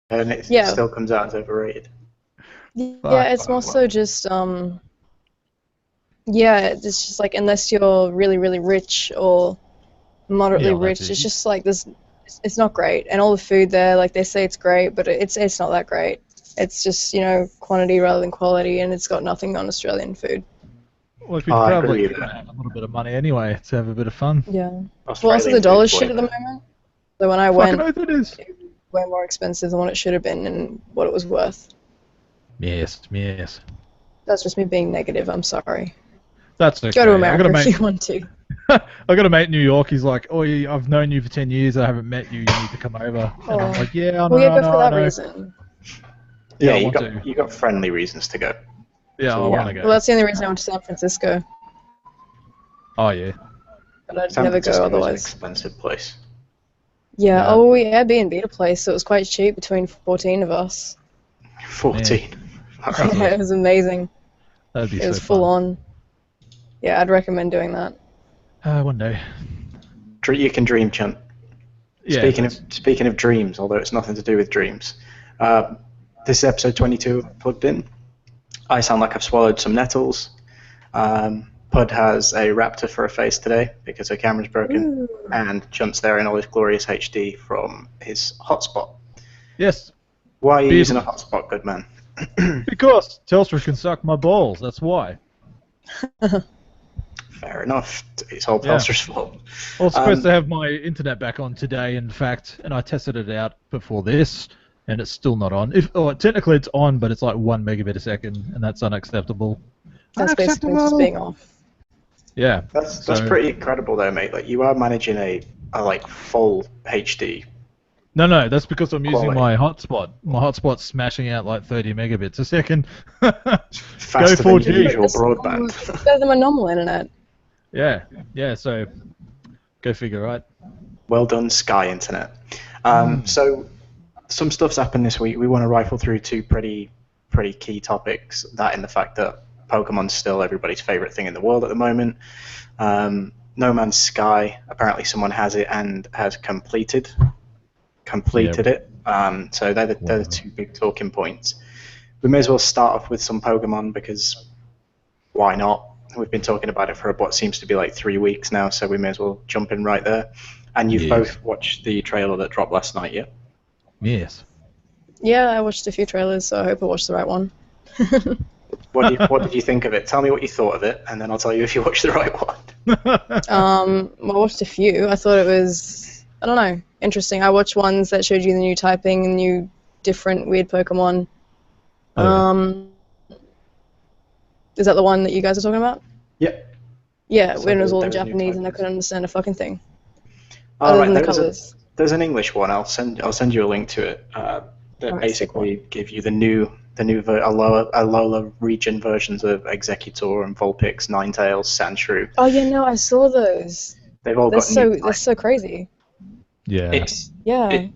and it Yeah, still comes out as overrated. yeah, it's more so just yeah, it's just like unless you're really, really rich or Yeah, moderately well, that's rich, it. it's just like this. It's not great, and all the food there, like they say it's great, but it's not that great. It's just quantity rather than quality, and it's got nothing on Australian food. Well, if you Oh, I travel, agree you're with gonna that. have a little bit of money anyway to have a bit of fun. Yeah. Well, also the Australian dollar's food's shit way at the better. moment. So when I Fucking went, oath it is. it was way more expensive than what it should have been and what it was worth. Yes, yes. That's just me being negative. I'm sorry. That's Go to okay. I got America a if mate. you want to. I got a mate in New York. He's like, "Oh, I've known you for 10 years. I haven't met you. You need to come over." And I'm Oh, like, "Yeah, I well, know, yeah, I go for know, I that know. reason. Yeah, Yeah, I you want got to. you got friendly reasons to go. Yeah, That's I all I want Yeah. to want. Well, go. that's the only reason I went to San Francisco, Oh yeah, but I'd San never go Francisco is an otherwise. expensive place. Yeah. yeah, Oh, we Airbnb'd a place, so it was quite cheap between 14 of us. 14. That's Yeah, it awesome. was amazing. That'd be It was so full fun. on. Yeah, I'd recommend doing that. One day. You can dream, Chunt. Yeah, Speaking of dreams, although it's nothing to do with dreams, this is episode 22 of Plugged In. I sound like I've swallowed some nettles. Pud has a raptor for a face today because her camera's broken, Ooh. and Chunt's there in all his glorious HD from his hotspot. yes. Why are you using a Beardless. hotspot, good man? Because Telstra can suck my balls. That's why. Fair enough. It's all Yeah. Telstra's fault. I was supposed to have my internet back on today, in fact, and I tested it out before this, and it's still not on. Technically it's on, but it's like 1 megabit a second, and that's unacceptable. That's basically just being off. Yeah. That's So pretty incredible, though, mate. Like you are managing a like full HD. no, that's because I'm using Quality. my hotspot. My hotspot's smashing out like 30 megabits a second. Faster than your 4G. usual It's broadband. better than my normal internet. Yeah. So go figure, right? Well done, Sky Internet. So some stuff's happened this week. We want to rifle through two pretty key topics. That and the fact that Pokemon's still everybody's favorite thing in the world at the moment. No Man's Sky. Apparently, someone has it and has completed it. So they're the two big talking points. We may as well start off with some Pokemon because why not? We've been talking about it for what seems to be like 3 weeks now, so we may as well jump in right there. And you've both watched the trailer that dropped last night, yeah? Yes. Yeah, I watched a few trailers, so I hope I watched the right one. What did you think of it? Tell me what you thought of it, and then I'll tell you if you watched the right one. I watched a few. I thought it was, I don't know, interesting. I watched ones that showed you the new typing and new different weird Pokemon. Is that the one that you guys are talking about? Yep. Yeah, So when it was all there in was new Japanese and I typings. couldn't understand a fucking thing. All Other right, than the colours. there's an English one. I'll send you a link to it. That Alright, basically give you the new Alola region versions of Executor and Vulpix, Ninetales, Sandshrew. Oh yeah, no, I saw those. They've all They're got new. they're so crazy. Yeah. Yeah.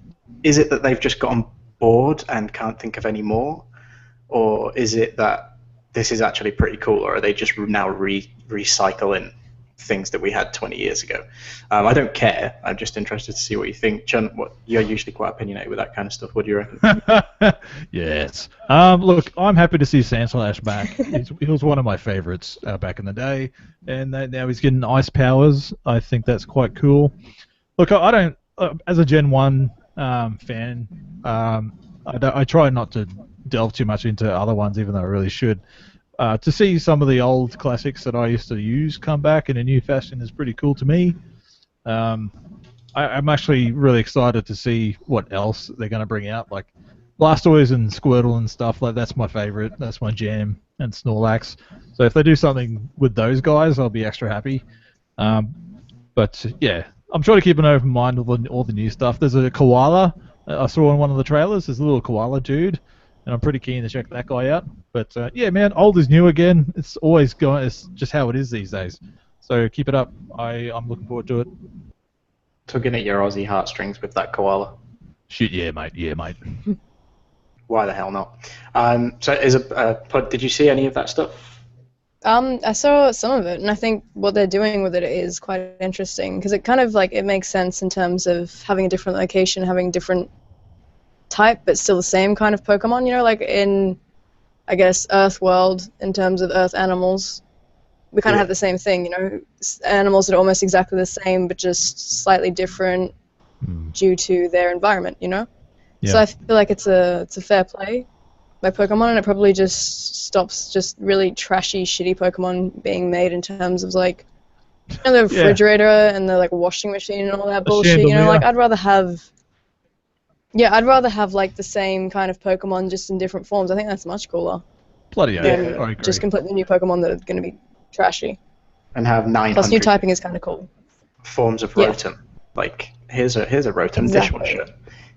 Is it that they've just gotten bored and can't think of any more, or is it that this is actually pretty cool, or are they just now recycling things that we had 20 years ago? I don't care. I'm just interested to see what you think. Chunt, you're usually quite opinionated with that kind of stuff. What do you reckon? Yes. Look, I'm happy to see Sandslash back. He was one of my favorites now in the day, and now he's getting ice powers. I think that's quite cool. Look, I don't, as a Gen 1 fan, I try not to delve too much into other ones, even though I really should. To see some of the old classics that I used to use come back in a new fashion is pretty cool to me. I'm actually really excited to see what else they're going to bring out, like Blastoise and Squirtle and stuff. Like that's my favorite. That's my jam, and Snorlax. So if they do something with those guys, I'll be extra happy. But yeah, I'm trying to keep an open mind with all the new stuff. There's a koala I saw in one of the trailers. There's a little koala dude, and I'm pretty keen to check that guy out. But yeah, man, old is new again. It's always going. It's just how it is these days. So keep it up. I'm looking forward to it. Tugging at your Aussie heartstrings with that koala. Shit, yeah, mate. Yeah, mate. Why the hell not? So, did you see any of that stuff? I saw some of it, and I think what they're doing with it is quite interesting because it kind of like it makes sense in terms of having a different location, having different type, but still the same kind of Pokemon. You know, like in, I guess, Earth World, in terms of Earth animals, we kind of have the same thing. You know, animals that are almost exactly the same, but just slightly different due to their environment. You know, so I feel like it's a fair play by Pokemon, and it probably just stops just really trashy, shitty Pokemon being made in terms of like, you know, the refrigerator and the like washing machine and all that bullshit. You know, like I'd rather have like the same kind of Pokemon just in different forms. I think that's much cooler. Bloody than I agree. just completely new Pokemon that are going to be trashy. And have 900 Plus, new typing is kind of cool. forms of Rotom. Like here's a Rotom dishwasher.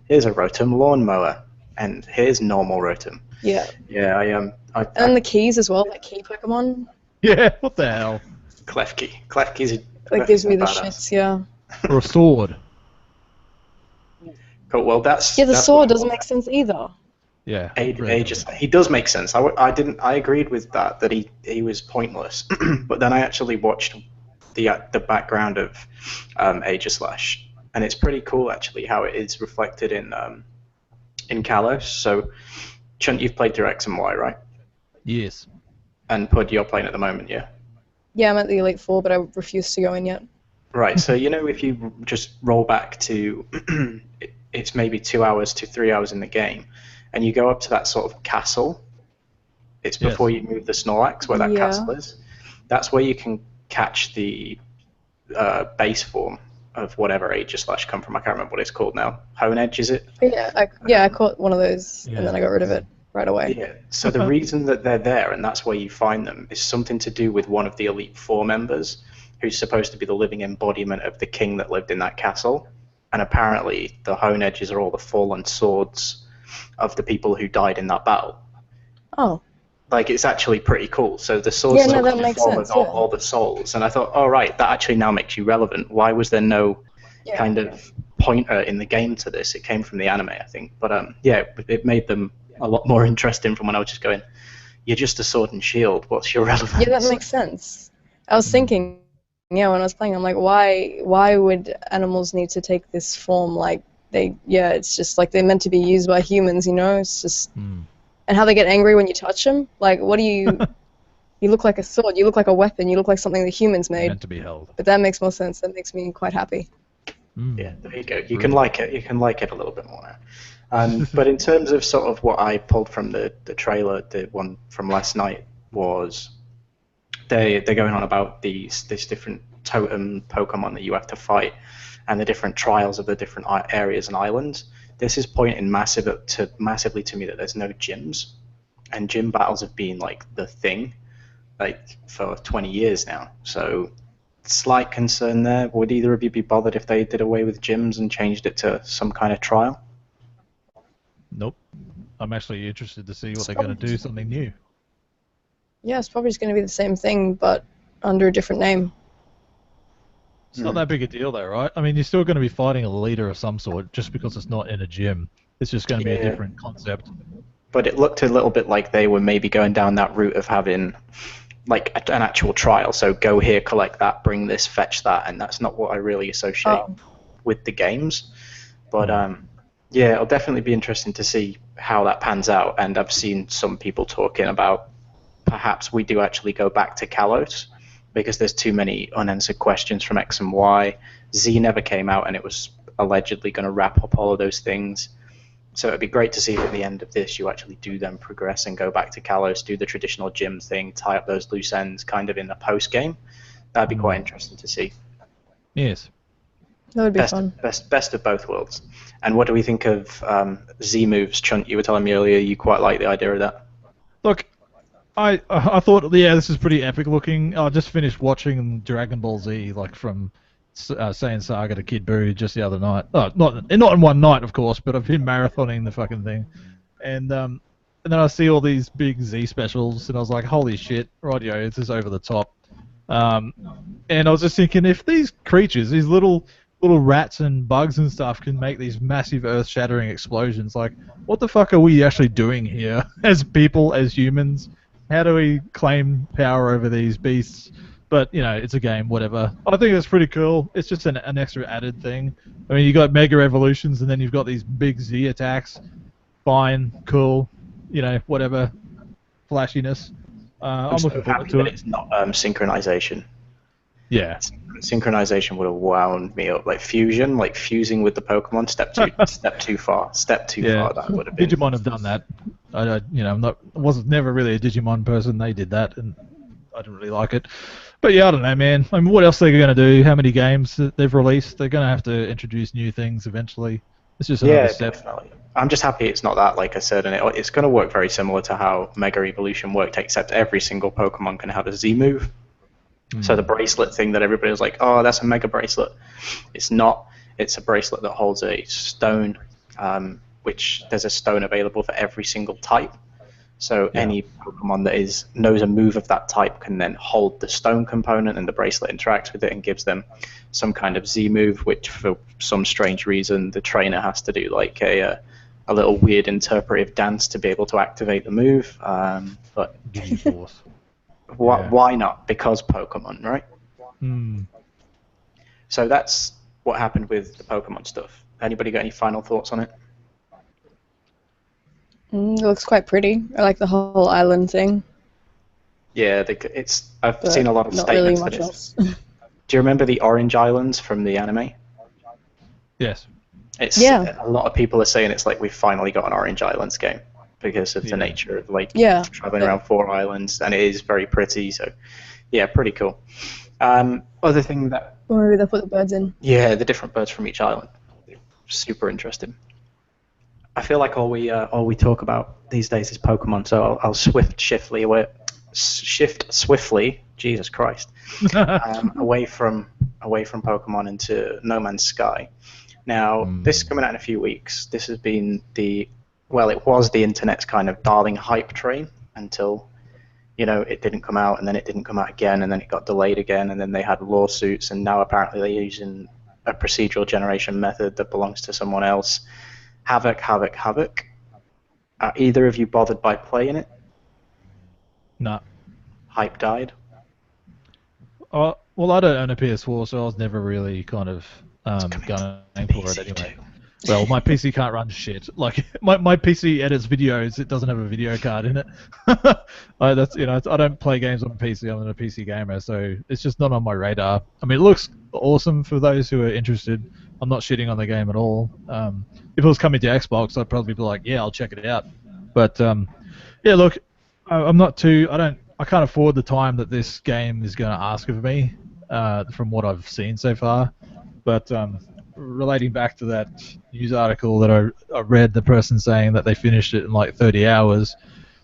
Here's a Rotom lawnmower, and here's normal Rotom. Yeah. Yeah, and the keys as well, like key Pokemon. Yeah, what the hell? Klefki. Klefki's like gives me the shits, yeah. Or a sword. Cool. Well, that's the sword doesn't make sense either. Yeah. He does make sense. I agreed with that he was pointless, but then I actually watched the background of Aegislash, and it's pretty cool actually how it is reflected in Kalos. So, Chunt, you've played through X and Y, right? Yes. And Pud, you're playing at the moment, yeah? Yeah, I'm at the Elite Four, but I refuse to go in yet. Right, so you know if you just roll back to, it's maybe 2 hours to 3 hours in the game, and you go up to that sort of castle, it's before you move the Snorlax where that castle is, that's where you can catch the base form of whatever Aegislash come from. I can't remember what it's called now. Honedge, is it? Yeah, I caught one of those, and then I got rid of it right away. Yeah, so the reason that they're there, and that's where you find them, is something to do with one of the Elite Four members, who's supposed to be the living embodiment of the king that lived in that castle. And apparently the Honedges are all the fallen swords of the people who died in that battle. Oh. Like, it's actually pretty cool. So the swords that makes sense, all the souls. And I thought, oh, right, that actually now makes you relevant. Why was there no kind of pointer in the game to this? It came from the anime, I think. But, it made them a lot more interesting from when I was just going, you're just a sword and shield. What's your relevance? Yeah, that makes sense. I was thinking, when I was playing, I'm like, why would animals need to take this form? Like, it's just like they're meant to be used by humans, you know? It's just... And how they get angry when you touch them? Like, what do you... You look like a sword, you look like a weapon, you look like something that humans made. Meant to be held. But that makes more sense. That makes me quite happy. Yeah, there you go. You can like it. You can like it a little bit more now. But in terms of sort of what I pulled from the trailer, the one from last night was they're going on about this different totem Pokemon that you have to fight, and the different trials of the different areas and islands. This is pointing massively to me that there's no gyms, and gym battles have been like the thing, like for 20 years now. So slight concern there. Would either of you be bothered if they did away with gyms and changed it to some kind of trial? Nope. I'm actually interested to see what they're going to do, something new. Yeah, it's probably just going to be the same thing, but under a different name. It's not that big a deal, though, right? I mean, you're still going to be fighting a leader of some sort, just because it's not in a gym. It's just going to be a different concept. But it looked a little bit like they were maybe going down that route of having like an actual trial. So go here, collect that, bring this, fetch that, and that's not what I really associate with the games. But it'll definitely be interesting to see how that pans out. And I've seen some people talking about perhaps we do actually go back to Kalos, because there's too many unanswered questions from X and Y. Z never came out, and it was allegedly going to wrap up all of those things. So it'd be great to see if at the end of this you actually do then progress and go back to Kalos, do the traditional gym thing, tie up those loose ends kind of in the post-game. That'd be quite interesting to see. Yes. That would be fun. Best of both worlds. And what do we think of Z moves? Chunt, you were telling me earlier you quite like the idea of that. Look, I thought, this is pretty epic looking. I just finished watching Dragon Ball Z, like from Saiyan Saga to Kid Buu just the other night. Oh, not in one night, of course, but I've been marathoning the fucking thing. And then I see all these big Z specials, and I was like, holy shit, rightio, this is over the top. And I was just thinking, if these creatures, these little rats and bugs and stuff can make these massive earth-shattering explosions, like, what the fuck are we actually doing here as people, as humans? How do we claim power over these beasts? But, it's a game, whatever. I think it's pretty cool. It's just an extra added thing. I mean, you got Mega Evolutions, and then you've got these big Z attacks. fine, cool, whatever flashiness. I'm I'm so looking forward happy to that it. it's not synchronization. Yeah. Synchronization would have wound me up. Like fusion, like fusing with the Pokemon, step too far. Step too Yeah, far. That would have been. Digimon have done that. I was never really a Digimon person. They did that, and I didn't really like it. But yeah, I don't know, man. I mean, what else are they going to do? How many games that they've released? They're going to have to introduce new things eventually. It's just another Yeah, step. definitely. I'm just happy it's not that, like I said, and it's going to work very similar to how Mega Evolution worked, except every single Pokemon can have a Z move. So the bracelet thing that everybody was like, oh, that's a Mega Bracelet. It's not. It's a bracelet that holds a stone, which there's a stone available for every single type. So any Pokemon that knows a move of that type can then hold the stone component, and the bracelet interacts with it and gives them some kind of Z move, which for some strange reason the trainer has to do like a little weird interpretive dance to be able to activate the move. But Digiforce. why not? Because Pokemon, right? Hmm. So that's what happened with the Pokemon stuff. Anybody got any final thoughts on it? It looks quite pretty. I like the whole island thing. Yeah, I've But seen a lot of not really statements much that else. Do you remember the Orange Islands from the anime? Yes. Yeah. A lot of people are saying it's like we've finally got an Orange Islands game because of the nature of traveling around 4 islands, and it is very pretty. So, yeah, pretty cool. Other thing that Or maybe they'll put the birds in. the different birds from each island, super interesting. I feel like all we talk about these days is Pokemon, so I'll shift swiftly. Jesus Christ, away from Pokemon into No Man's Sky. Now, this is coming out in a few weeks. This has been it was the internet's kind of darling hype train until, it didn't come out, and then it didn't come out again, and then it got delayed again, and then they had lawsuits, and now apparently they're using a procedural generation method that belongs to someone else. Havoc. Are either of you bothered by playing it? No. Hype died? Well, I don't own a PS4, so I was never really kind of going for it anyway. Well, my PC can't run shit. Like my PC edits videos, it doesn't have a video card in it. I don't play games on PC. I'm not a PC gamer, so it's just not on my radar. I mean, it looks awesome for those who are interested. I'm not shitting on the game at all. If it was coming to Xbox, I'd probably be like, yeah, I'll check it out. But yeah, look, I'm not too. I can't afford the time that this game is going to ask of me, from what I've seen so far. But relating back to that news article that I read, the person saying that they finished it in like 30 hours.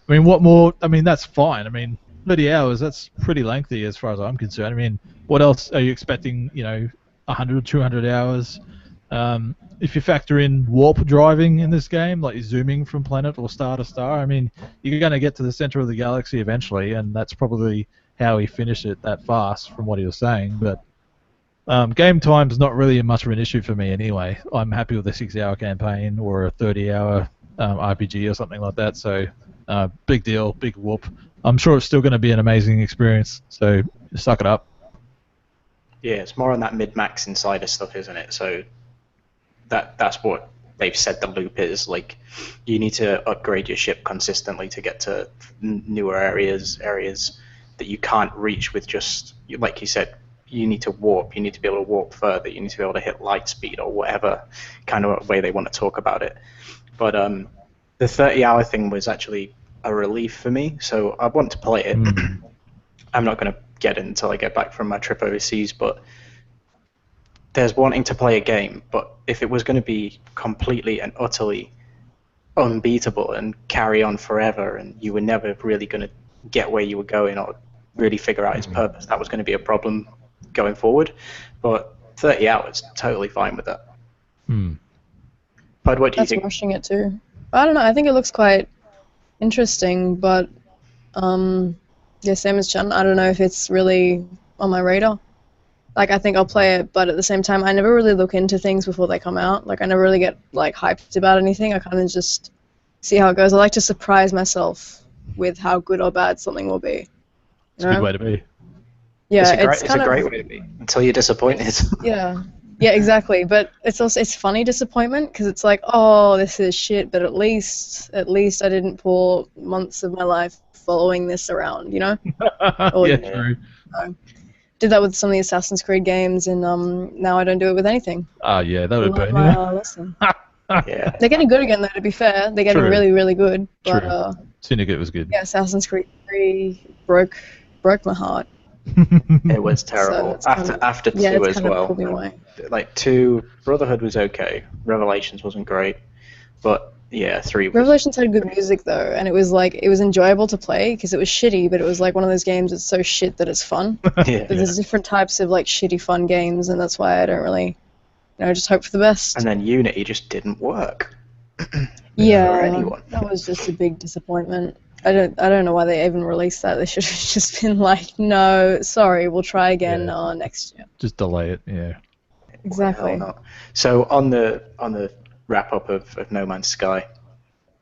I mean, what more? I mean, that's fine. I mean, 30 hours, that's pretty lengthy as far as I'm concerned. I mean, what else are you expecting, 100, 200 hours? If you factor in warp driving in this game, like zooming from planet or star to star, I mean, you're going to get to the center of the galaxy eventually, and that's probably how he finished it that fast from what he was saying. But game time's not really much of an issue for me anyway. I'm happy with a 6-hour campaign or a 30-hour RPG or something like that. So big deal, big whoop. I'm sure it's still going to be an amazing experience. So suck it up. Yeah, it's more on that mid-max insider stuff, isn't it? So that's what they've said the loop is. Like, you need to upgrade your ship consistently to get to newer areas that you can't reach with just, like you said, you need to warp. You need to be able to warp further. You need to be able to hit light speed or whatever kind of way they want to talk about it. But the 30-hour thing was actually a relief for me, so I want to play it. I'm not going to get it until I get back from my trip overseas, but there's wanting to play a game, but if it was going to be completely and utterly unbeatable and carry on forever, and you were never really going to get where you were going or really figure out its purpose, that was going to be a problem going forward. But 30 hours, totally fine with that. But what do you think? That's rushing it too. I don't know. I think it looks quite interesting, but yeah, same as Chunt. I don't know if it's really on my radar. Like, I think I'll play it, but at the same time, I never really look into things before they come out. Like, I never really get like hyped about anything. I kind of just see how it goes. I like to surprise myself with how good or bad something will be. It's a good way to be. Yeah, it's a great way to be until you're disappointed. Yeah, Yeah, exactly. But it's funny disappointment because it's like, oh, this is shit. But at least I didn't pour months of my life following this around, you know? Or, Yeah, Yeah. true. did that with some of the Assassin's Creed games, and now I don't do it with anything. Oh, yeah, that would Learn burn my you. lesson. Yeah. They're getting good again, though. To be fair, they're getting True. really, really good. But True. Syndicate was good. yeah, Assassin's Creed 3 broke my heart. It was So terrible. it's kind of, After yeah, 2 it's as kind of well. pulled me away. Like 2, Brotherhood was okay. Revelations wasn't great. But yeah, 3 was... Revelations had good music though, and it was enjoyable to play because it was shitty, but it was like one of those games that's so shit that it's fun. Yeah. But there's different types of like shitty fun games, and that's why I don't really, just hope for the best. And then Unity just didn't work. Yeah, for anyone. that was just a big disappointment. I don't know why they even released that. They should have just been like, no, sorry, we'll try again next year. Just delay it, yeah. Exactly. Why not? So on the wrap up of No Man's Sky,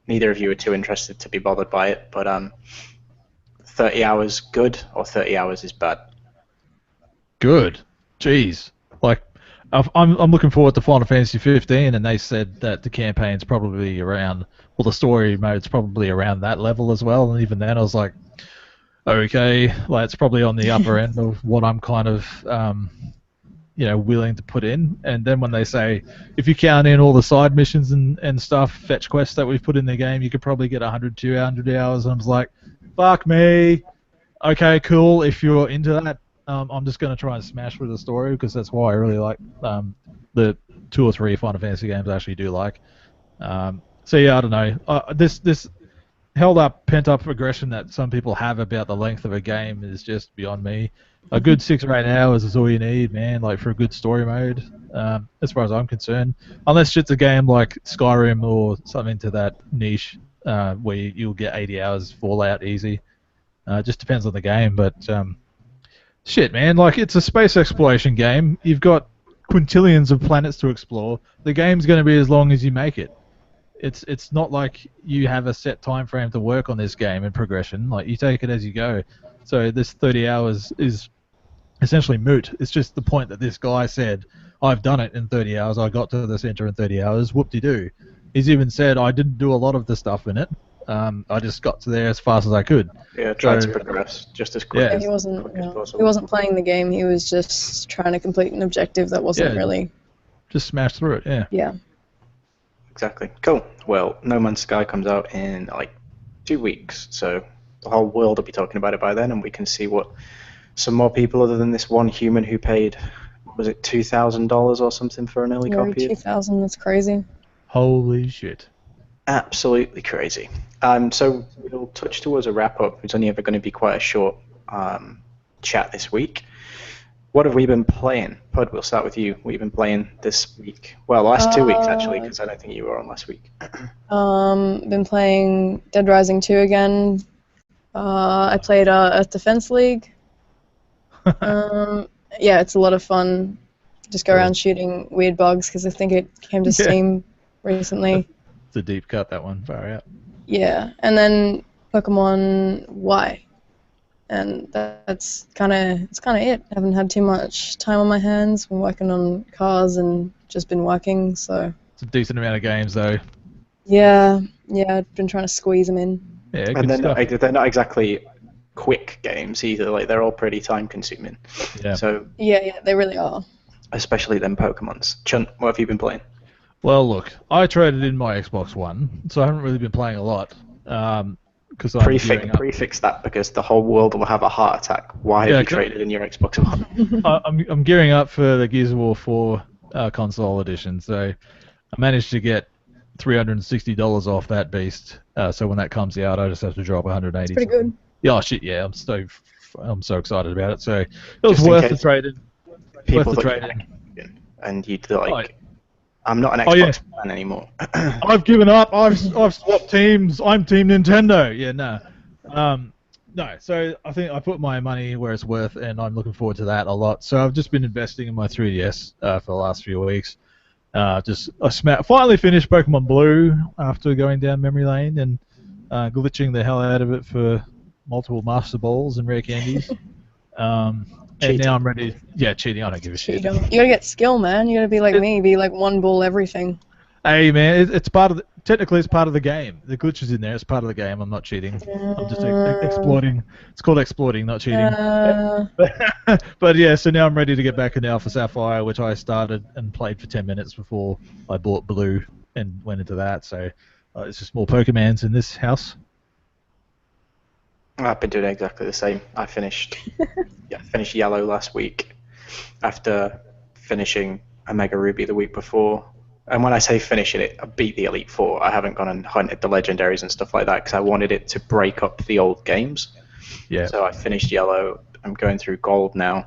neither of you are too interested to be bothered by it, but 30 hours good or 30 hours is bad? Good. Jeez. Like, I'm looking forward to Final Fantasy 15, and they said that the campaign's probably around, well, the story mode's probably around that level as well. And even then, I was like, okay, like it's probably on the upper end of what I'm kind of, willing to put in. And then when they say, if you count in all the side missions and stuff, fetch quests that we've put in the game, you could probably get 100, 200 hours. And I was like, fuck me. Okay, cool. If you're into that, I'm just going to try and smash through the story because that's why I really like the 2 or 3 Final Fantasy games I actually do like. So yeah, I don't know. This held up, pent up aggression that some people have about the length of a game is just beyond me. A good 6 or 8 hours is all you need, man. Like for a good story mode, as far as I'm concerned. Unless it's a game like Skyrim or something to that niche, where you'll get 80 hours Fallout easy. Just depends on the game, but. Shit, man, like, it's a space exploration game. You've got quintillions of planets to explore. The game's going to be as long as you make it. It's not like you have a set time frame to work on this game in progression. Like, you take it as you go. So this 30 hours is essentially moot. It's just the point that this guy said, I've done it in 30 hours. I got to the center in 30 hours. Whoop-de-doo. He's even said, I didn't do a lot of the stuff in it. I just got to there as fast as I could. Yeah, tried to progress just as quick Yeah, as he wasn't. quick as possible. He wasn't playing the game. He was just trying to complete an objective that wasn't really. Just smash through it. Yeah. Yeah. Exactly. Cool. Well, No Man's Sky comes out in like 2 weeks, so the whole world will be talking about it by then, and we can see what some more people other than this one human who paid, was it $2,000 or something for an early copy? 2,000. That's crazy. Holy shit. Absolutely crazy. So we'll touch towards a wrap up. It's only ever going to be quite a short chat this week. What have we been playing? Pud, we'll start with you. What have you been playing this week? Well, last 2 weeks actually, because I don't think you were on last week. Been playing Dead Rising 2 again. I played Earth Defense League. Yeah, it's a lot of fun. Just go around shooting weird bugs because I think it came to Steam recently. It's a deep cut, that one. Far out. Yeah, and then Pokemon Y, and that's kind of it. I haven't had too much time on my hands. Been working on cars and just been working, so. It's a decent amount of games, though. Yeah, I've been trying to squeeze them in. Yeah, And good then stuff. they're not exactly quick games either. Like they're all pretty time consuming. Yeah. So Yeah, they really are. especially them Pokemons. Chunt, what have you been playing? Well, look, I traded in my Xbox One, so I haven't really been playing a lot. Because I'm gearing up. Prefix that because the whole world will have a heart attack. Why have you traded in your Xbox One? I'm gearing up for the Gears of War 4 console edition, so I managed to get $360 off that beast. So when that comes out, I just have to drop 180. It's pretty good. Yeah, oh, shit, yeah, I'm so excited about it. So it was worth the trade in. People Worth the that trade in. and you'd like, I'm not an Xbox fan anymore. I've given up. I've swapped teams. I'm Team Nintendo. Yeah, no. No, so I think I put my money where it's worth, and I'm looking forward to that a lot. So I've just been investing in my 3DS for the last few weeks. I finally finished Pokemon Blue after going down memory lane and glitching the hell out of it for multiple Master Balls and rare candies. And now Cheating. I'm ready. Yeah, cheating. I don't give a shit. Cheater. You gotta get skill, man. You gotta be like me, be like one ball everything. Hey man, it's part of technically it's part of the game. The glitch is in there. It's part of the game. I'm not cheating. I'm just exploiting. It's called exploiting, not cheating. But yeah, so now I'm ready to get back into Alpha Sapphire, which I started and played for 10 minutes before I bought Blue and went into that. So it's just more Pokemons in this house. I've been doing exactly the same. I finished Yellow last week after finishing Omega Ruby the week before. And when I say finishing it, I beat the Elite Four. I haven't gone and hunted the legendaries and stuff like that because I wanted it to break up the old games. Yeah. So I finished Yellow. I'm going through Gold now.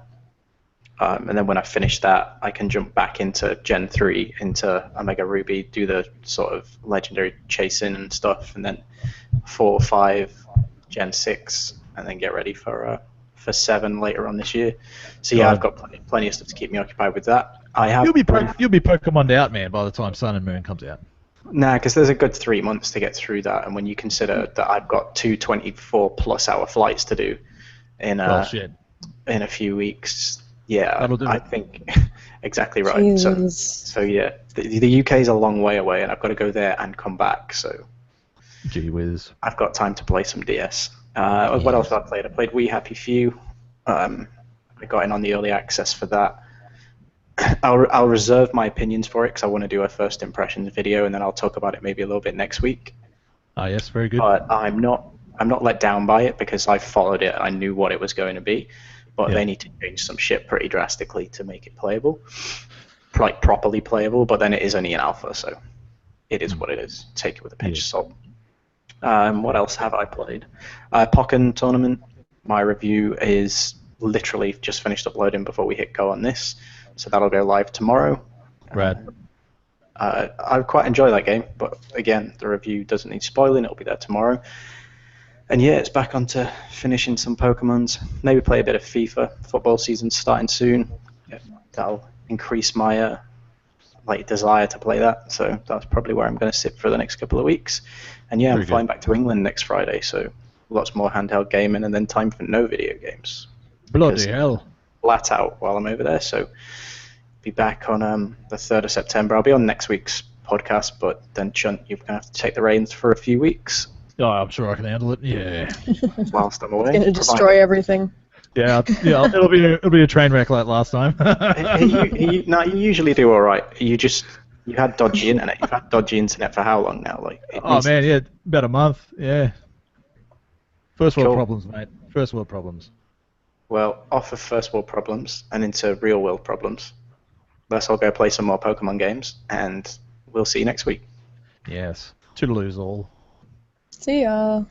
And then when I finish that, I can jump back into Gen 3, into Omega Ruby, do the sort of legendary chasing and stuff, and then 4, 5, Gen 6, and then get ready for 7 later on this year. So yeah, I've got plenty of stuff to keep me occupied with that. You'll be Pokemon'd out, man, by the time Sun and Moon comes out. Nah, because there's a good 3 months to get through that, and when you consider that I've got 2 24+ hour flights to do in a few weeks, yeah, I think exactly right. Jesus. So yeah, the UK is a long way away, and I've got to go there and come back. So, gee whiz, I've got time to play some DS. What else have I played? I played We Happy Few. I got in on the early access for that. I'll reserve my opinions for it because I want to do a first impressions video, and then I'll talk about it maybe a little bit next week. Ah, yes, very good. But I'm not let down by it because I followed it. I knew what it was going to be, but they need to change some shit pretty drastically to make it playable, like properly playable. But then it is only an alpha, so it is what it is. Take it with a pinch of salt. What else have I played? Pokken Tournament. My review is literally just finished uploading before we hit go on this, so that'll go live tomorrow. Rad. I quite enjoy that game, but again, the review doesn't need spoiling. It'll be there tomorrow. And yeah, it's back onto finishing some Pokemons. Maybe play a bit of FIFA. Football season's starting soon. Yeah, that'll increase my desire to play that. So that's probably where I'm going to sit for the next couple of weeks. And yeah, I'm flying back to England next Friday, so lots more handheld gaming, and then time for no video games. Bloody hell! Flat out while I'm over there. So be back on the 3rd of September. I'll be on next week's podcast, but then Chunt, you're going to have to take the reins for a few weeks. Oh, I'm sure I can handle it. Yeah. Whilst I'm away. It's gonna destroy everything. Yeah. It'll be a train wreck like last time. No, you usually do all right. You had dodgy internet. You've had dodgy internet for how long now? About a month. Yeah. First world problems, mate. First world problems. Well, off of first world problems and into real world problems. Let's all go play some more Pokemon games, and we'll see you next week. Yes. Toodaloos all. See ya.